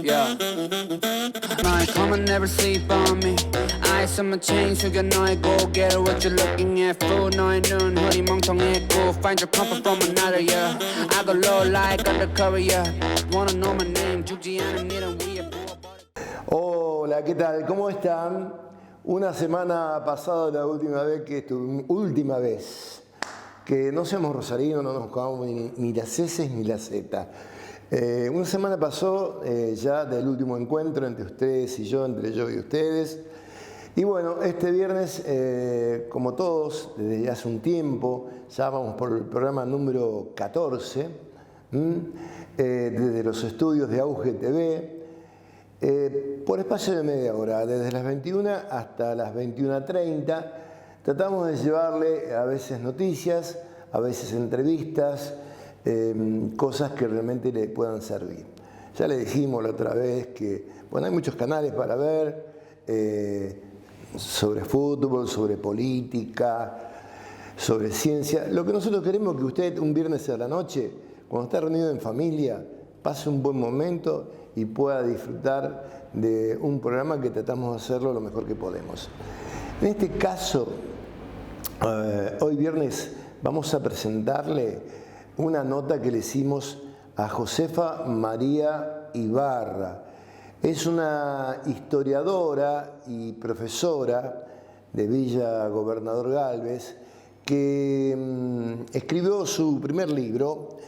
Yeah. My come and never sleep on me. I saw my chain, so you know I go get it. What you looking at, fool? No, I knew hoodie, 멍청했고. Find your comfort from another, yeah. I go low like undercover, yeah. Wanna know my name, 죽지 않은 일은 위에 Hola, ¿qué tal? ¿Cómo están? Una semana pasada, la última vez que no somos rosarinos, no nos jugamos ni las S ni la Z. Una semana pasó ya del último encuentro entre ustedes y yo, entre yo y ustedes. Y bueno, este viernes, como todos, desde hace un tiempo, ya vamos por el programa número 14, desde los estudios de Auge TV. Por espacio de media hora, desde las 21 hasta las 21:30, tratamos de llevarle a veces noticias, a veces entrevistas, cosas que realmente le puedan servir. Ya le dijimos la otra vez que bueno, hay muchos canales para ver sobre fútbol, sobre política, sobre ciencia. Lo que nosotros queremos es que usted un viernes a la noche, cuando está reunido en familia, pase un buen momento y pueda disfrutar de un programa que tratamos de hacerlo lo mejor que podemos. En este caso, hoy viernes vamos a presentarle una nota que le hicimos a Josefa María Ibarra. Es una historiadora y profesora de Villa Gobernador Galvez que escribió su primer libro.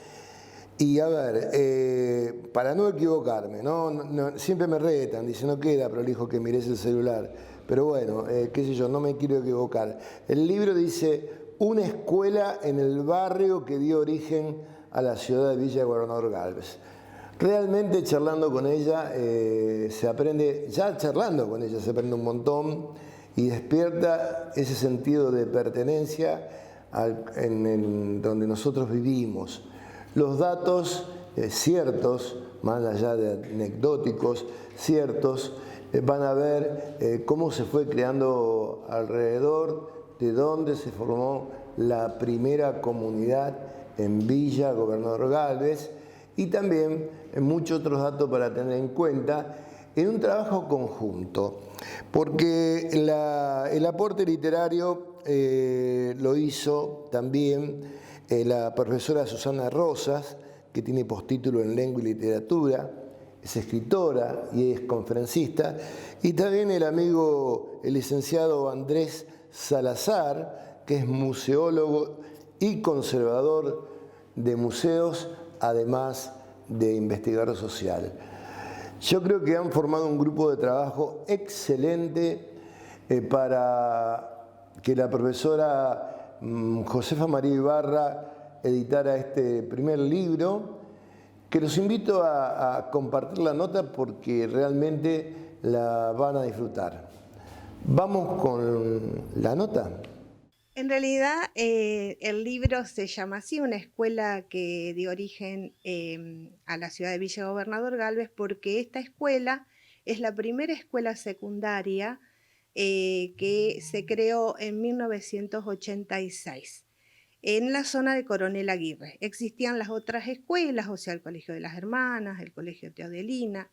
Y a ver, para no equivocarme, ¿no? Siempre me retan, dicen no queda prolijo que mires el celular, pero bueno, qué sé yo, no me quiero equivocar. El libro dice, una escuela en el barrio que dio origen a la ciudad de Villa Gobernador Galvez. Realmente charlando con ella se aprende, ya charlando con ella se aprende un montón y despierta ese sentido de pertenencia en donde nosotros vivimos. Los datos ciertos, más allá de anecdóticos, ciertos, van a ver cómo se fue creando alrededor de dónde se formó la primera comunidad en Villa Gobernador Galvez y también muchos otros datos para tener en cuenta en un trabajo conjunto, porque el aporte literario lo hizo también la profesora Susana Rosas, que tiene postítulo en Lengua y Literatura, es escritora y es conferencista, y también el amigo, el licenciado Andrés Salazar, que es museólogo y conservador de museos, además de investigador social. Yo creo que han formado un grupo de trabajo excelente para que la profesora Josefa María Ibarra editara este primer libro, que los invito a compartir la nota porque realmente la van a disfrutar. Vamos con la nota. En realidad, el libro se llama así, una escuela que dio origen a la ciudad de Villa Gobernador Galvez, porque esta escuela es la primera escuela secundaria que se creó en 1986 en la zona de Coronel Aguirre. Existían las otras escuelas, o sea, el Colegio de las Hermanas, el Colegio Teodelina,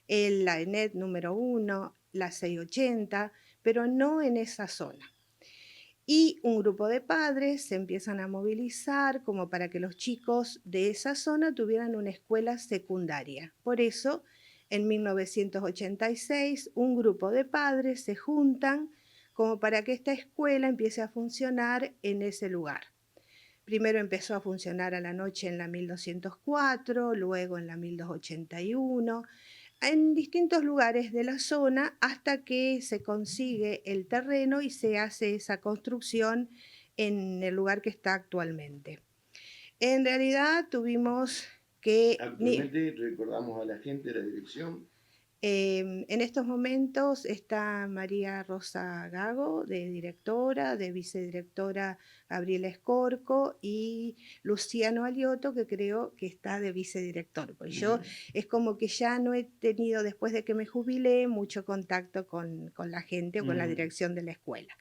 la ENET número 1, la 680, pero no en esa zona. Y un grupo de padres se empiezan a movilizar como para que los chicos de esa zona tuvieran una escuela secundaria. Por eso, en 1986, un grupo de padres se juntan como para que esta escuela empiece a funcionar en ese lugar. Primero empezó a funcionar a la noche en la 1204, luego en la 1281, en distintos lugares de la zona hasta que se consigue el terreno y se hace esa construcción en el lugar que está actualmente. En realidad tuvimos que... Actualmente recordamos a la gente la dirección. En estos momentos está María Rosa Gago, de directora, de vicedirectora Gabriela Escorco y Luciano Alioto, que creo que está de vicedirector. Pues yo es como que ya no he tenido, después de que me jubilé, mucho contacto con la gente o con la dirección de la escuela.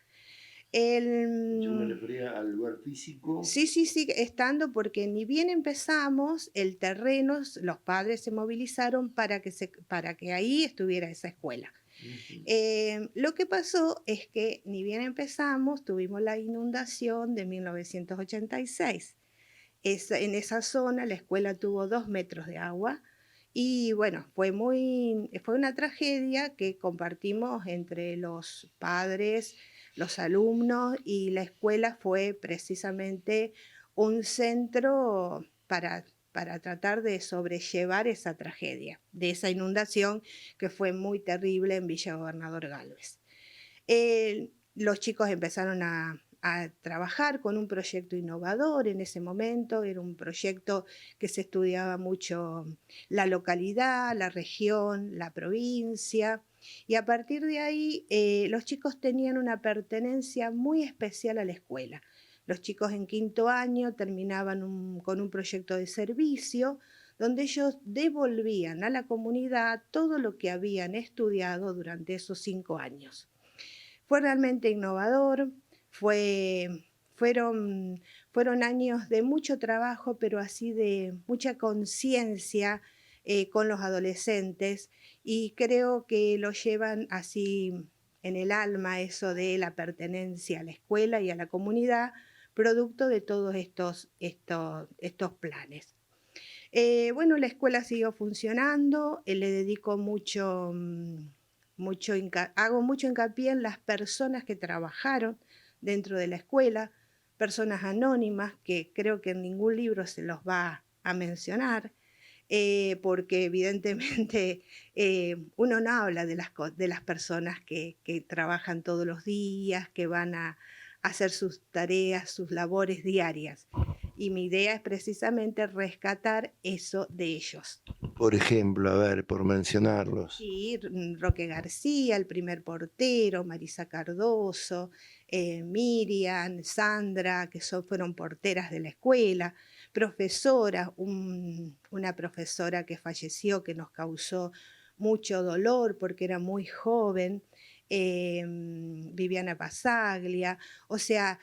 Yo me El, refería al lugar físico. sí, sí, sigue estando porque ni bien empezamos, el terreno, los padres se movilizaron para que ahí estuviera esa escuela. Lo que pasó es que ni bien empezamos, tuvimos la inundación de 1986. En esa zona la escuela tuvo 2 metros de agua y bueno, fue una tragedia que compartimos entre los padres, los alumnos, y la escuela fue precisamente un centro para tratar de sobrellevar esa tragedia, de esa inundación que fue muy terrible en Villa Gobernador Galvez. Los chicos empezaron a trabajar con un proyecto innovador en ese momento. Era un proyecto que se estudiaba mucho la localidad, la región, la provincia, y a partir de ahí los chicos tenían una pertenencia muy especial a la escuela. Los chicos en 5.º año terminaban con un proyecto de servicio donde ellos devolvían a la comunidad todo lo que habían estudiado durante esos 5 años. Fue realmente innovador, fueron, fueron años de mucho trabajo, pero así de mucha conciencia con los adolescentes, y creo que lo llevan así en el alma, eso de la pertenencia a la escuela y a la comunidad, producto de todos estos planes. Bueno, la escuela siguió funcionando, le dedico hago mucho hincapié en las personas que trabajaron dentro de la escuela, personas anónimas que creo que en ningún libro se los va a mencionar, porque evidentemente uno no habla de las personas que trabajan todos los días, que van a hacer sus tareas, sus labores diarias. Y mi idea es precisamente rescatar eso de ellos. Por ejemplo, a ver, por mencionarlos. Sí, Roque García, el primer portero, Marisa Cardoso, Miriam, Sandra, que fueron porteras de la escuela, profesoras, una profesora que falleció, que nos causó mucho dolor porque era muy joven, Viviana Pasaglia. O sea,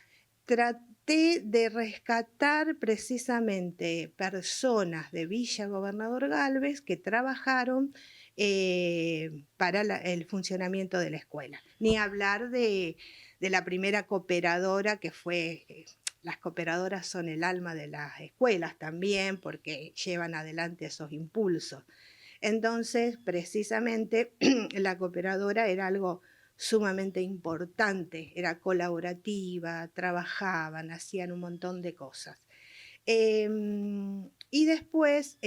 traté de rescatar precisamente personas de Villa Gobernador Galvez que trabajaron para el funcionamiento de la escuela. Ni hablar de la primera cooperadora que fue... Las cooperadoras son el alma de las escuelas también, porque llevan adelante esos impulsos. Entonces, precisamente, la cooperadora era algo sumamente importante, era colaborativa, trabajaban, hacían un montón de cosas. Y después,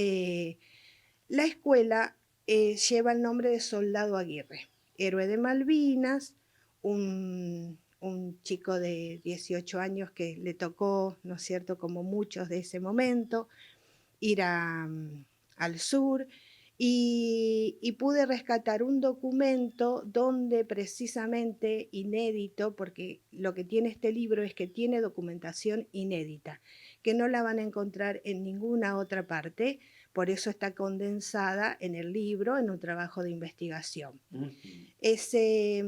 la escuela lleva el nombre de Soldado Aguirre, héroe de Malvinas, un chico de 18 años que le tocó, ¿no es cierto?, como muchos de ese momento, ir al sur, y pude rescatar un documento donde precisamente inédito, porque lo que tiene este libro es que tiene documentación inédita, que no la van a encontrar en ninguna otra parte, por eso está condensada en el libro, en un trabajo de investigación. Ese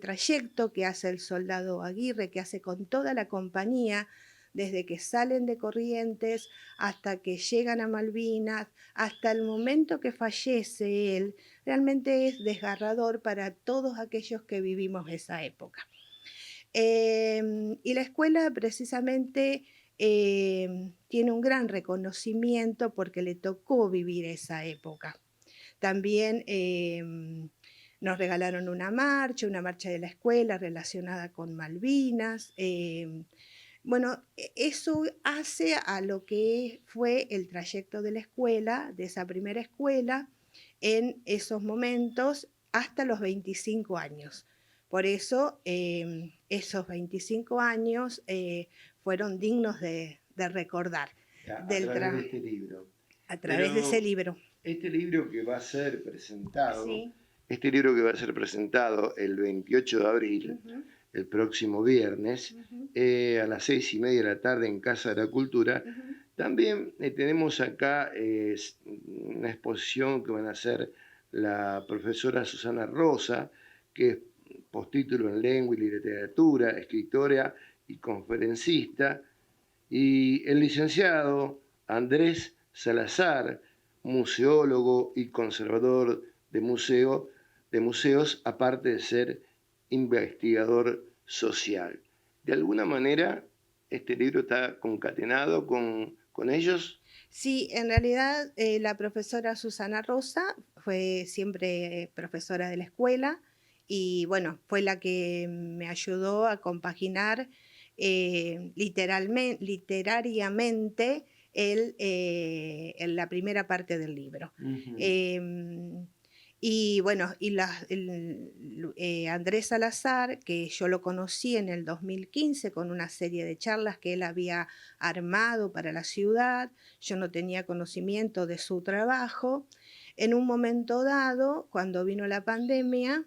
trayecto que hace el soldado Aguirre, que hace con toda la compañía, desde que salen de Corrientes hasta que llegan a Malvinas, hasta el momento que fallece él, realmente es desgarrador para todos aquellos que vivimos esa época. Y la escuela precisamente tiene un gran reconocimiento porque le tocó vivir esa época. También nos regalaron una marcha de la escuela relacionada con Malvinas. Bueno, eso hace a lo que fue el trayecto de la escuela, de esa primera escuela, en esos momentos hasta los 25 años. Por eso esos 25 años fueron dignos de recordar. A través de este libro. A través de ese libro. Este libro que va a ser presentado, Sí. este libro que va a ser presentado el 28 de abril, el próximo viernes, a las 6:30 de la tarde en Casa de la Cultura. También tenemos acá una exposición que van a hacer la profesora Susana Rosa, que es postítulo en lengua y literatura, escritora y conferencista, y el licenciado Andrés Salazar, museólogo y conservador de museos, aparte de ser investigador social. De alguna manera, este libro está concatenado con ellos. Sí, en realidad la profesora Susana Rosa fue siempre profesora de la escuela y bueno, fue la que me ayudó a compaginar literariamente la primera parte del libro. Y bueno, Andrés Salazar, que yo lo conocí en el 2015 con una serie de charlas que él había armado para la ciudad, yo no tenía conocimiento de su trabajo. En un momento dado, cuando vino la pandemia,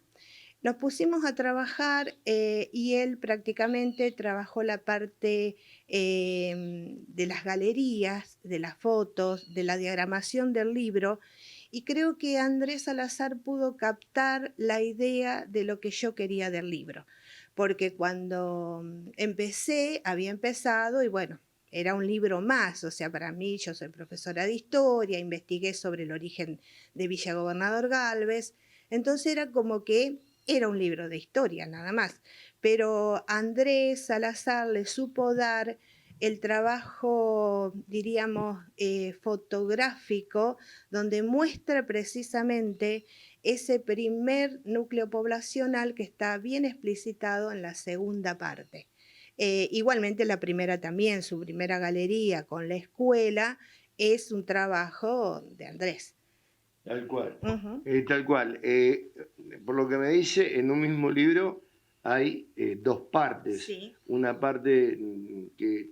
nos pusimos a trabajar y él prácticamente trabajó la parte de las galerías, de las fotos, de la diagramación del libro. Y creo que Andrés Salazar pudo captar la idea de lo que yo quería del libro, porque cuando había empezado y bueno, era un libro más, o sea, para mí, yo soy profesora de historia, investigué sobre el origen de Villa Gobernador Galvez, entonces era como que era un libro de historia, nada más. Pero Andrés Salazar le supo dar el trabajo, diríamos, fotográfico, donde muestra precisamente ese primer núcleo poblacional que está bien explicitado en la segunda parte. Igualmente la primera también, su primera galería con la escuela, es un trabajo de Andrés. Tal cual. Uh-huh. Tal cual. Por lo que me dice, en un mismo libro hay dos partes. Sí. Una parte que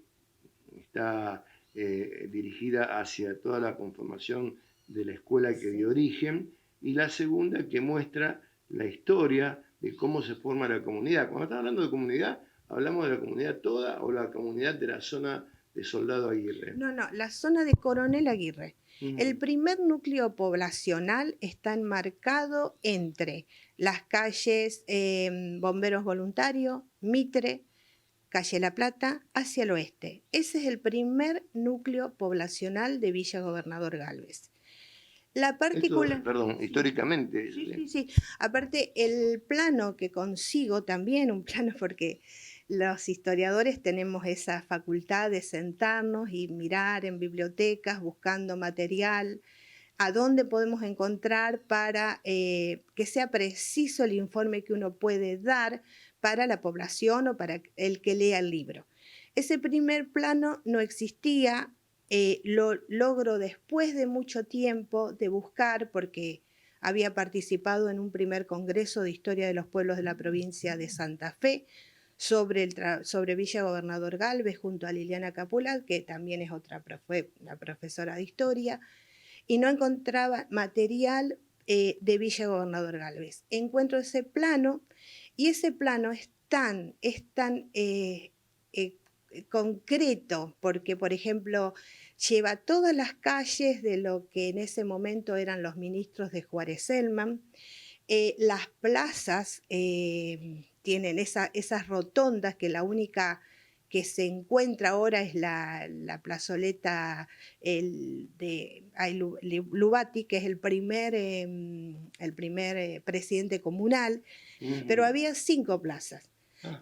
está dirigida hacia toda la conformación de la escuela que dio origen, y la segunda que muestra la historia de cómo se forma la comunidad. Cuando estamos hablando de comunidad, ¿hablamos de la comunidad toda o la comunidad de la zona de Soldado Aguirre? No, la zona de Coronel Aguirre. El primer núcleo poblacional está enmarcado entre las calles Bomberos Voluntarios, Mitre, Calle La Plata, hacia el oeste. Ese es el primer núcleo poblacional de Villa Gobernador Galvez. La particular... Perdón, históricamente. Sí. Aparte, el plano que consigo, también un plano porque los historiadores tenemos esa facultad de sentarnos y mirar en bibliotecas buscando material, a dónde podemos encontrar para que sea preciso el informe que uno puede dar para la población o para el que lea el libro. Ese primer plano no existía, lo logro después de mucho tiempo de buscar porque había participado en un primer congreso de historia de los pueblos de la provincia de Santa Fe sobre Villa Gobernador Galvez junto a Liliana Capula, que también fue una profesora de historia, y no encontraba material de Villa Gobernador Galvez. Encuentro ese plano y ese plano es tan concreto porque, por ejemplo, lleva todas las calles de lo que en ese momento eran los ministros de Juárez Selman. Las plazas tienen esas rotondas que la única que se encuentra ahora es la plazoleta de Lubati, que es el primer presidente comunal, pero había 5 plazas.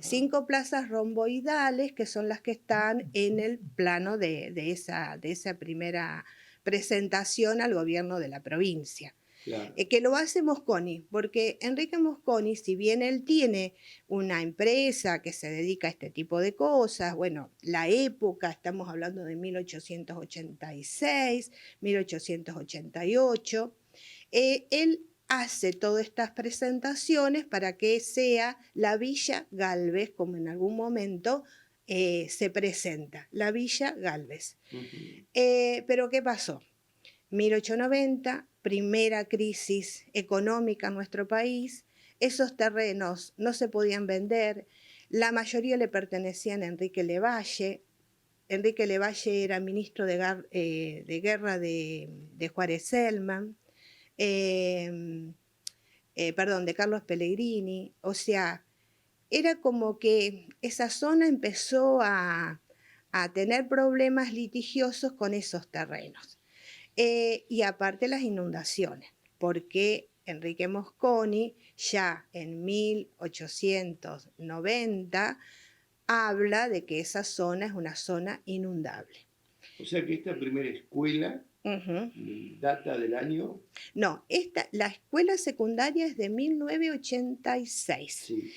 5 plazas romboidales que son las que están en el plano de esa primera presentación al gobierno de la provincia. Claro. Que lo hace Mosconi, porque Enrique Mosconi, si bien él tiene una empresa que se dedica a este tipo de cosas, bueno, la época, estamos hablando de 1886, 1888, él hace todas estas presentaciones para que sea la Villa Galvez, como en algún momento se presenta, la Villa Galvez. Pero ¿qué pasó? 1890, primera crisis económica en nuestro país, esos terrenos no se podían vender, la mayoría le pertenecían a Enrique Levalle. Enrique Levalle era ministro de guerra de Juárez Selman. perdón, de Carlos Pellegrini. O sea, era como que esa zona empezó a tener problemas litigiosos con esos terrenos. Y aparte las inundaciones, porque Enrique Mosconi ya en 1890 habla de que esa zona es una zona inundable. O sea que esta primera escuela data del año... No, la escuela secundaria es de 1986. Sí.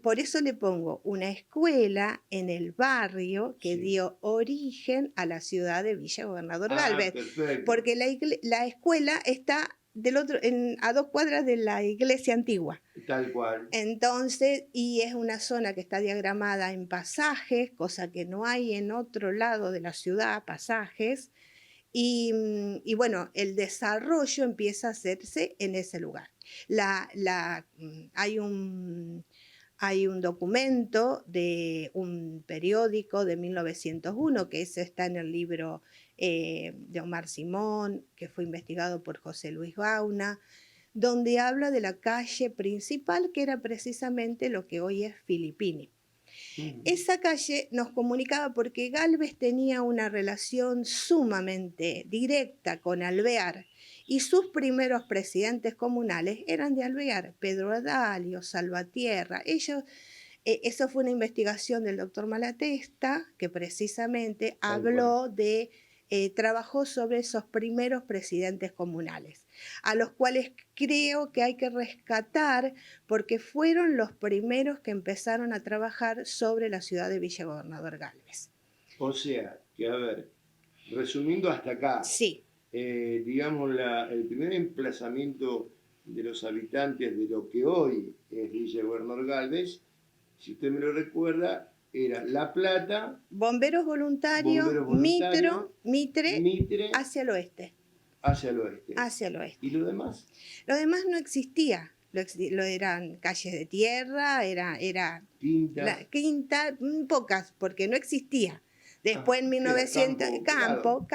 Por eso le pongo una escuela en el barrio que dio origen a la ciudad de Villa Gobernador Gálvez. Perfecto. Porque la escuela está a 2 cuadras de la iglesia antigua. Tal cual. Entonces, y es una zona que está diagramada en pasajes, cosa que no hay en otro lado de la ciudad, pasajes. Y bueno, el desarrollo empieza a hacerse en ese lugar. Hay un documento de un periódico de 1901, que ese está en el libro de Omar Simón, que fue investigado por José Luis Gauna, donde habla de la calle principal, que era precisamente lo que hoy es Filipini. Esa calle nos comunicaba porque Gálvez tenía una relación sumamente directa con Alvear y sus primeros presidentes comunales eran de Alvear, Pedro Adalio, Salvatierra. Eso fue una investigación del doctor Malatesta, que precisamente trabajó sobre esos primeros presidentes comunales, a los cuales creo que hay que rescatar porque fueron los primeros que empezaron a trabajar sobre la ciudad de Villa Gobernador Gálvez. O sea, que a ver, resumiendo hasta acá, sí. Digamos, el primer emplazamiento de los habitantes de lo que hoy es Villa Gobernador Gálvez, si usted me lo recuerda, era La Plata, Bomberos voluntarios, Mitre, hacia el oeste. Hacia el oeste. Hacia el oeste. ¿Y lo demás? Lo demás no existía. Lo eran calles de tierra, era quinta, pocas, porque no existía. Después en 1900, campo.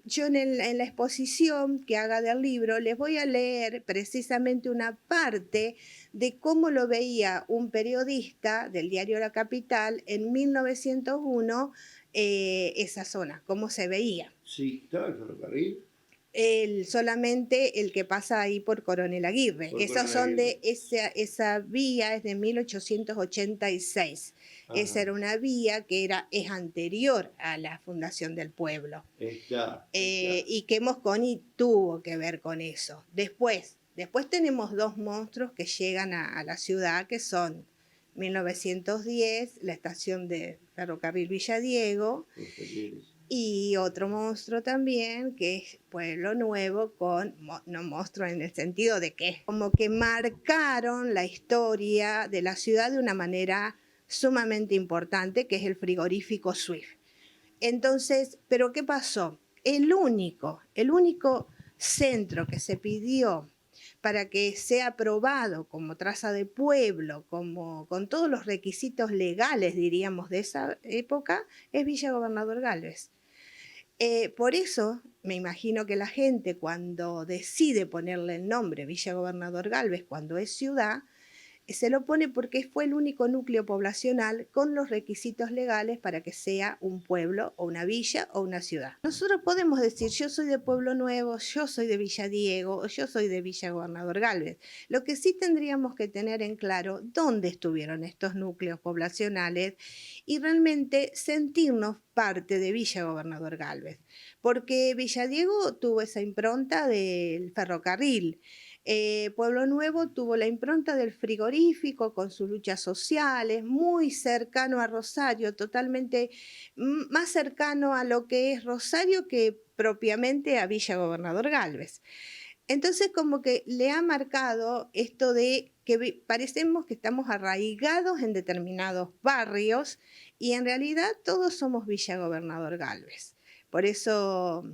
Yo en la exposición que haga del libro les voy a leer precisamente una parte de cómo lo veía un periodista del diario La Capital en 1901, esa zona, cómo se veía. Sí, ¿estaba el ferrocarril? Solamente el que pasa ahí por Coronel Aguirre. Esa vía es de 1886. Ajá. Esa era una vía que es anterior a la fundación del pueblo. Y que Mosconi tuvo que ver con eso. Después tenemos 2 monstruos que llegan a la ciudad, que son 1910, la estación de ferrocarril Villa Diego, y otro monstruo también, que es Pueblo Nuevo, no monstruo en el sentido de que como que marcaron la historia de la ciudad de una manera sumamente importante, que es el frigorífico Swift. Entonces, ¿pero qué pasó? El único centro que se pidió para que sea aprobado como traza de pueblo, con todos los requisitos legales, diríamos, de esa época, es Villa Gobernador Gálvez. Por eso, me imagino que la gente cuando decide ponerle el nombre Villa Gobernador Gálvez, cuando es ciudad, se lo pone porque fue el único núcleo poblacional con los requisitos legales para que sea un pueblo o una villa o una ciudad. Nosotros podemos decir, yo soy de Pueblo Nuevo, yo soy de Villa Diego, o yo soy de Villa Gobernador Gálvez. Lo que sí tendríamos que tener en claro dónde estuvieron estos núcleos poblacionales y realmente sentirnos parte de Villa Gobernador Gálvez, porque Villa Diego tuvo esa impronta del ferrocarril. Pueblo Nuevo tuvo la impronta del frigorífico con sus luchas sociales, muy cercano a Rosario, totalmente más cercano a lo que es Rosario que propiamente a Villa Gobernador Gálvez. Entonces como que le ha marcado esto de que parecemos que estamos arraigados en determinados barrios y en realidad todos somos Villa Gobernador Gálvez. Por eso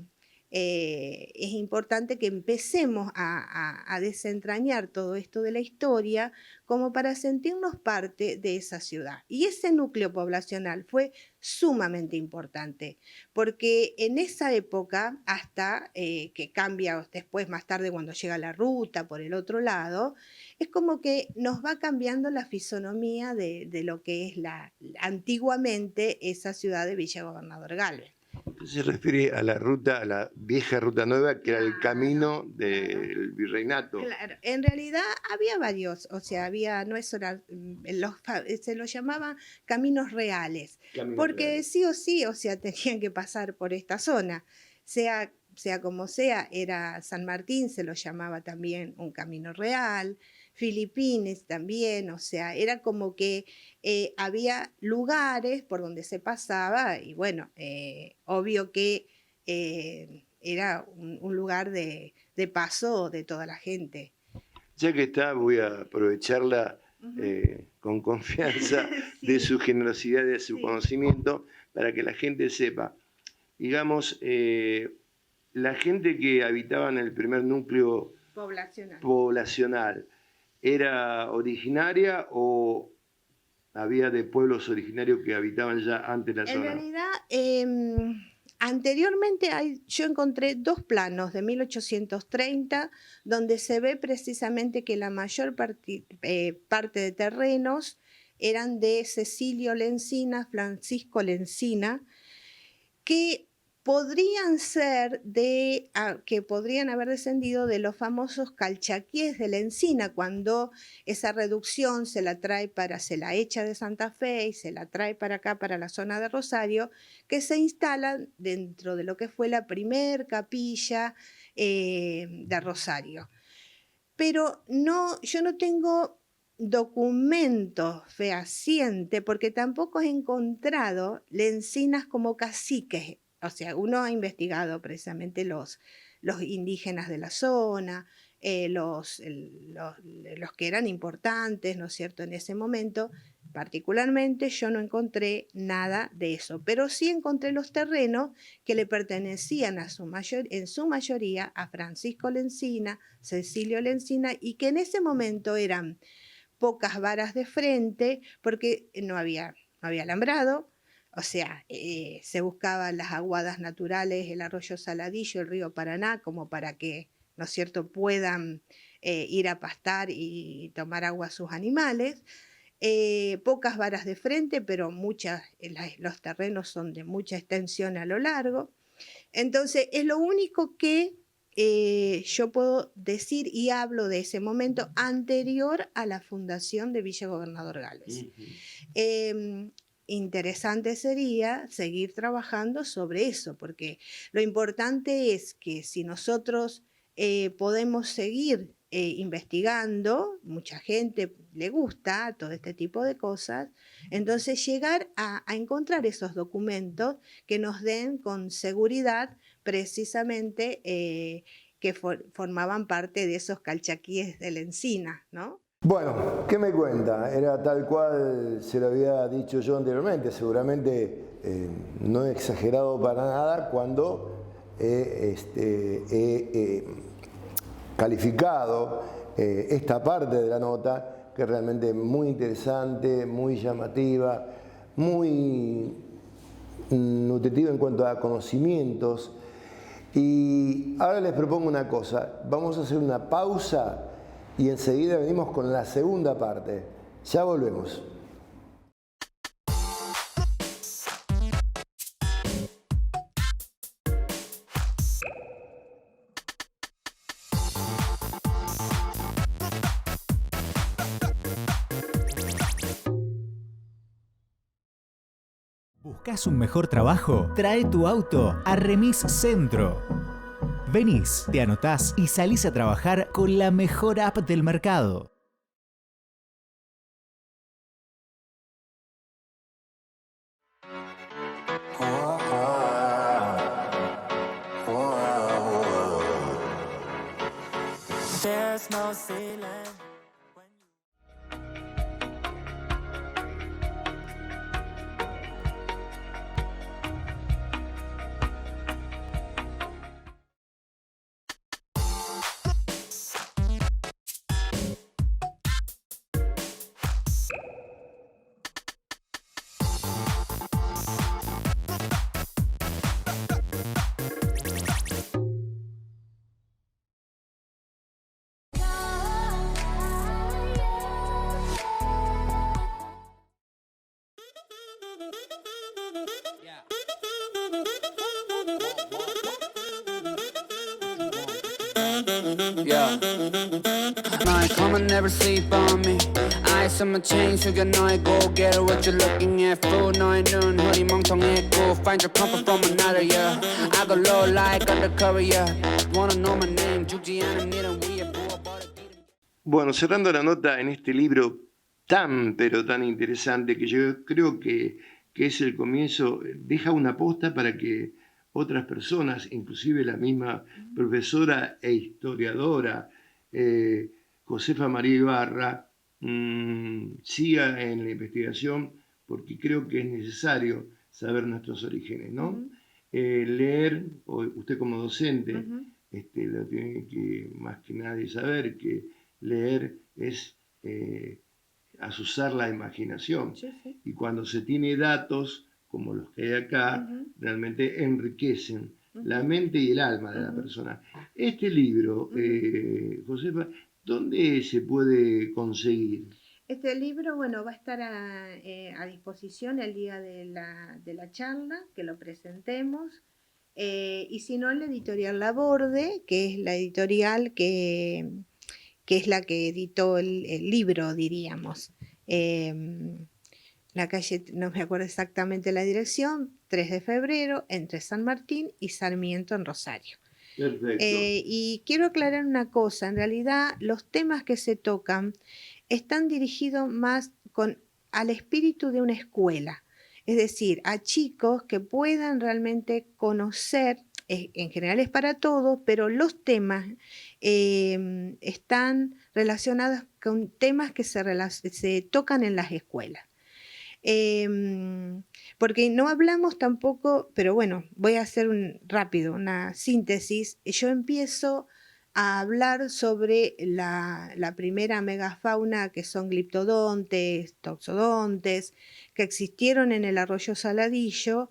es importante que empecemos a desentrañar todo esto de la historia como para sentirnos parte de esa ciudad. Y ese núcleo poblacional fue sumamente importante, porque en esa época, hasta que cambia después, más tarde, cuando llega la ruta por el otro lado, es como que nos va cambiando la fisonomía de lo que es antiguamente esa ciudad de Villa Gobernador Galvez. Se refiere a la ruta, a la vieja ruta nueva, que era el camino del virreinato. Claro, en realidad había varios, o sea, no es solo, se los llamaba caminos reales, porque sí o sí, o sea, tenían que pasar por esta zona, sea como sea, era San Martín, se lo llamaba también un camino real, Filipines también, o sea, era como que había lugares por donde se pasaba y bueno, obvio que era un lugar de paso de toda la gente. Ya que está, voy a aprovecharla con confianza sí. de su generosidad, de su sí. conocimiento, para que la gente sepa. Digamos, la gente que habitaba en el primer núcleo poblacional, ¿era originaria o había de pueblos originarios que habitaban ya antes la zona? En realidad, anteriormente yo encontré 2 planos de 1830 donde se ve precisamente que la mayor parte de terrenos eran de Cecilio Lencina, Francisco Lencina, que podrían haber descendido de los famosos calchaquíes de Lencina, cuando esa reducción se la echa de Santa Fe y se la trae para acá, para la zona de Rosario, que se instalan dentro de lo que fue la primer capilla de Rosario. Pero yo no tengo documentos fehacientes, porque tampoco he encontrado Lencinas como caciques. O sea, uno ha investigado precisamente los indígenas de la zona, los que eran importantes, ¿no es cierto?, en ese momento. Particularmente yo no encontré nada de eso, pero sí encontré los terrenos que le pertenecían en su mayoría a Francisco Lencina, Cecilio Lencina, y que en ese momento eran pocas varas de frente, porque no había alambrado. O sea, se buscaban las aguadas naturales, el arroyo Saladillo, el río Paraná, como para que, ¿no es cierto?, puedan ir a pastar y tomar agua a sus animales. Pocas varas de frente, pero los terrenos son de mucha extensión a lo largo. Entonces, es lo único que yo puedo decir y hablo de ese momento anterior a la fundación de Villa Gobernador Galvez. Interesante sería seguir trabajando sobre eso, porque lo importante es que si nosotros podemos seguir investigando, mucha gente le gusta todo este tipo de cosas, entonces llegar a encontrar esos documentos que nos den con seguridad precisamente que formaban parte de esos calchaquíes de Lencina, ¿no? Bueno, ¿qué me cuenta? Era tal cual se lo había dicho yo anteriormente, seguramente no he exagerado para nada cuando he calificado esta parte de la nota, que es realmente muy interesante, muy llamativa, muy nutritiva en cuanto a conocimientos. Y ahora les propongo una cosa, vamos a hacer una pausa y enseguida venimos con la segunda parte. Ya volvemos. ¿Buscas un mejor trabajo? Trae tu auto a Remis Centro. Venís, te anotás y salís a trabajar con la mejor app del mercado. There's no ceiling. Yeah. My come and never sleep on me. Eyes on my chain, so you know I go get it. What you looking at? Food, no, I noon. Hoodie, 멍청했고. Find your comfort from another, yeah. I go low like undercover, yeah. Wanna know my name? 죽지 않은 일은 위에 부어버려. Bueno, cerrando la nota en este libro tan, pero tan interesante, que yo creo que es el comienzo, deja una posta para que otras personas, inclusive la misma profesora e historiadora Josefa María Ibarra, siga en la investigación, porque creo que es necesario saber nuestros orígenes, ¿no? Leer, usted como docente, lo tiene que más que nadie saber, que leer es azuzar la imaginación. Sí, sí. Y cuando se tiene datos como los que hay acá, realmente enriquecen la mente y el alma de la persona. Este libro, Josefa, ¿dónde se puede conseguir? Este libro, bueno, va a estar a disposición el día de la charla, que lo presentemos. Y si no, en la editorial Laborde, que es la editorial que es la que editó el libro, diríamos. La calle, no me acuerdo exactamente la dirección, 3 de febrero, entre San Martín y Sarmiento en Rosario. Perfecto. Y quiero aclarar una cosa, en realidad los temas que se tocan están dirigidos más al espíritu de una escuela, es decir, a chicos que puedan realmente conocer, en general es para todos, pero los temas están relacionados con temas que se tocan en las escuelas. Porque no hablamos tampoco, pero bueno, voy a hacer una síntesis. Yo empiezo a hablar sobre la primera megafauna, que son gliptodontes, toxodontes, que existieron en el arroyo Saladillo,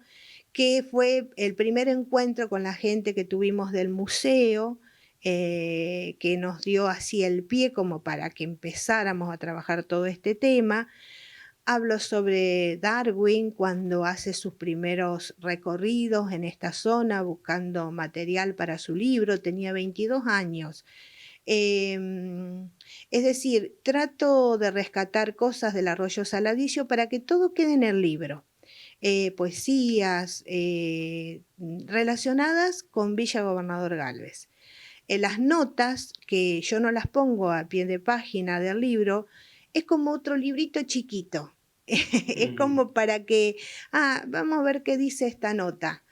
que fue el primer encuentro con la gente que tuvimos del museo, que nos dio así el pie como para que empezáramos a trabajar todo este tema. Hablo sobre Darwin cuando hace sus primeros recorridos en esta zona buscando material para su libro, tenía 22 años. Es decir, trato de rescatar cosas del arroyo Saladillo para que todo quede en el libro. Poesías relacionadas con Villa Gobernador Galvez. Las notas, que yo no las pongo a pie de página del libro, es como otro librito chiquito. Es como para que, vamos a ver qué dice esta nota.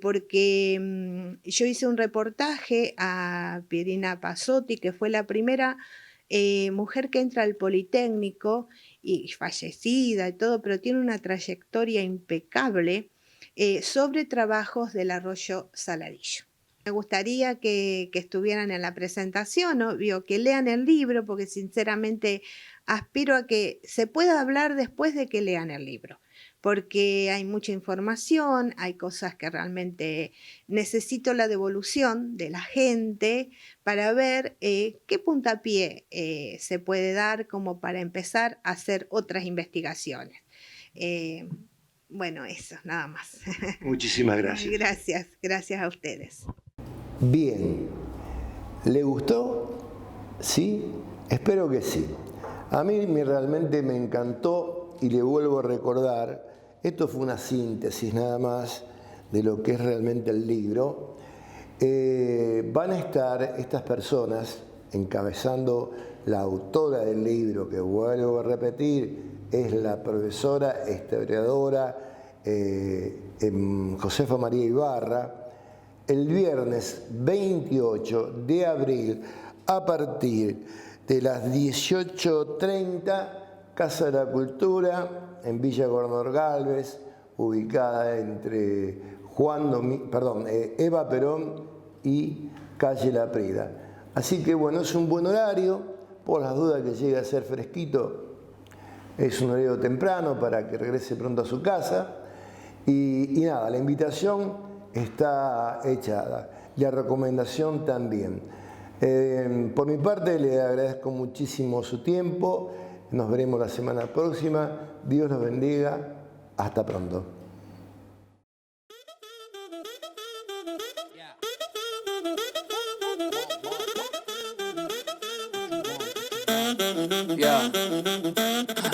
Porque yo hice un reportaje a Pierina Pasotti, que fue la primera mujer que entra al Politécnico, y fallecida y todo, pero tiene una trayectoria impecable sobre trabajos del arroyo Saladillo. Me gustaría que estuvieran en la presentación, obvio, que lean el libro, porque sinceramente aspiro a que se pueda hablar después de que lean el libro, porque hay mucha información, hay cosas que realmente necesito la devolución de la gente para ver qué puntapié se puede dar como para empezar a hacer otras investigaciones. Bueno, eso, nada más. Muchísimas gracias. Gracias a ustedes. Bien, ¿le gustó? ¿Sí? Espero que sí. A mí realmente me encantó y le vuelvo a recordar, esto fue una síntesis nada más de lo que es realmente el libro. Van a estar estas personas encabezando la autora del libro, que vuelvo a repetir, es la profesora historiadora Josefa María Ibarra, el viernes 28 de abril a partir de las 18:30, Casa de la Cultura en Villa Gobernador Galvez, ubicada entre Eva Perón y Calle La Prida. Así que bueno, es un buen horario, por las dudas que llegue a ser fresquito, es un horario temprano para que regrese pronto a su casa. Y nada, la invitación está echada, la recomendación también. Por mi parte le agradezco muchísimo su tiempo, nos veremos la semana próxima, Dios los bendiga, hasta pronto. Yeah.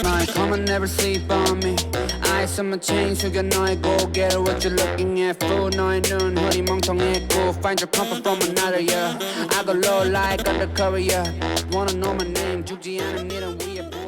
My come and never sleep on me. Eyes on my chain, so you know I go get it. What you looking at? Food, no, I noon. Hoodie, 멍청했고. Find your comfort from another, yeah. I go low like undercover, yeah. Wanna know my name? 죽지 않은 일은 위에.